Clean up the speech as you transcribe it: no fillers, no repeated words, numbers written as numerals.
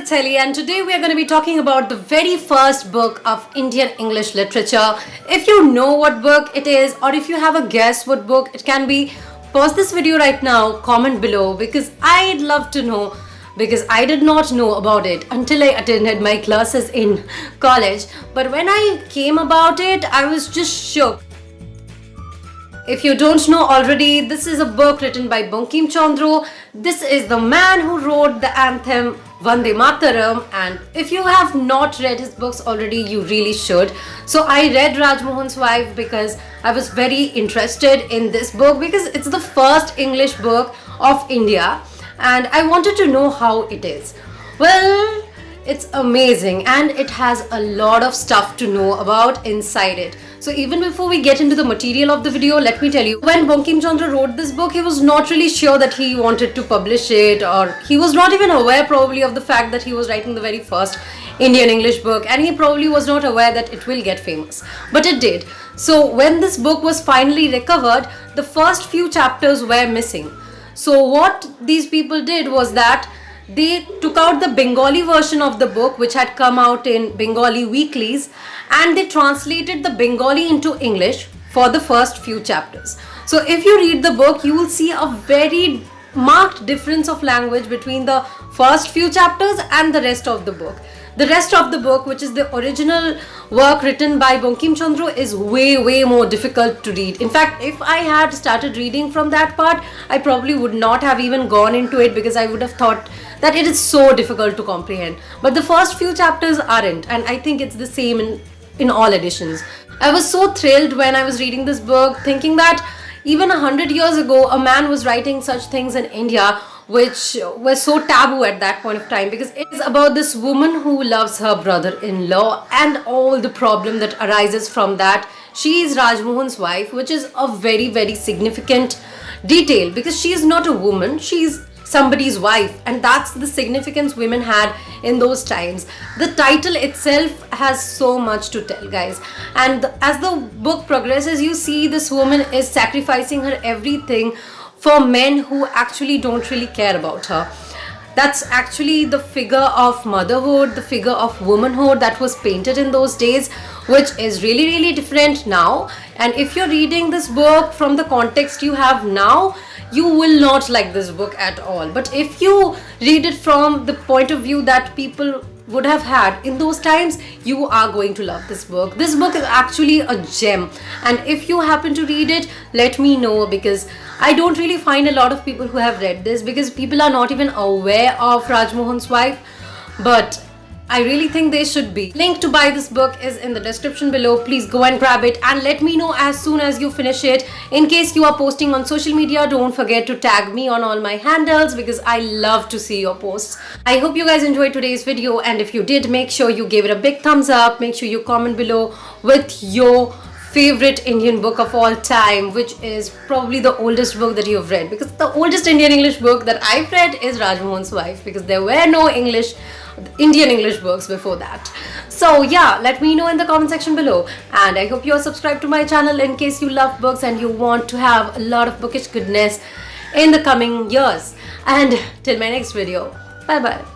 it's Helly, and today we are going to be talking about the very first book of Indian English literature. If you know what book it is, or if you have a guess what book it can be, pause this video right now, comment below, because I'd love to know, because I did not know about it until I attended my classes in college. But when I came about it, I was just shook. If you don't know already, this is a book written by Bankim Chandra. This is the man who wrote the anthem Vande Mataram, and if you have not read his books already, you really should. So I read Rajmohan's Wife because I was very interested in this book, because it's the first English book of India and I wanted to know how it is. Well, it's amazing and it has a lot of stuff to know about inside it. So even before we get into the material of the video, let me tell you, when Bankim Chandra wrote this book, he was not really sure that he wanted to publish it, or he was not even aware probably of the fact that he was writing the very first Indian English book, and he probably was not aware that it will get famous. But it did. So when this book was finally recovered, the first few chapters were missing. So what these people did was that they took out the Bengali version of the book, which had come out in Bengali weeklies, and they translated the Bengali into English for the first few chapters. So if you read the book, you will see a very marked difference of language between the first few chapters and the rest of the book. The rest of the book, which is the original work written by Bankim Chandra, is way more difficult to read. In fact, if I had started reading from that part, I probably would not have even gone into it, because I would have thought that it is so difficult to comprehend. But the first few chapters aren't, and I think it's the same in all editions. I was so thrilled when I was reading this book, thinking that even 100 years ago, a man was writing such things in India, which was so taboo at that point of time, because it is about this woman who loves her brother-in-law and all the problem that arises from that. She is Rajmohan's wife, which is a very significant detail, because she is not a woman, she is somebody's wife, and that's the significance women had in those times. The title itself has so much to tell, guys, and as the book progresses, you see this woman is sacrificing her everything for men who actually don't really care about her. That's actually the figure of motherhood, the figure of womanhood that was painted in those days, which is really different now. And if you're reading this book from the context you have now, you will not like this book at all. But if you read it from the point of view that people would have had in those times, you are going to love this book. This book is actually a gem, and if you happen to read it, let me know, because I don't really find a lot of people who have read this, because people are not even aware of Rajmohan's Wife, but I really think they should be. Link to buy this book is in the description below. Please go and grab it and let me know as soon as you finish it. In case you are posting on social media, don't forget to tag me on all my handles, because I love to see your posts. I hope you guys enjoyed today's video, and if you did, make sure you gave it a big thumbs up. Make sure you comment below with your favorite Indian book of all time, which is probably the oldest book that you've read, because the oldest Indian English book that I've read is Rajmohan's Wife, because there were no Indian English books before that. So yeah, let me know in the comment section below, and I hope you are subscribed to my channel in case you love books and you want to have a lot of bookish goodness in the coming years. And till my next video, bye bye.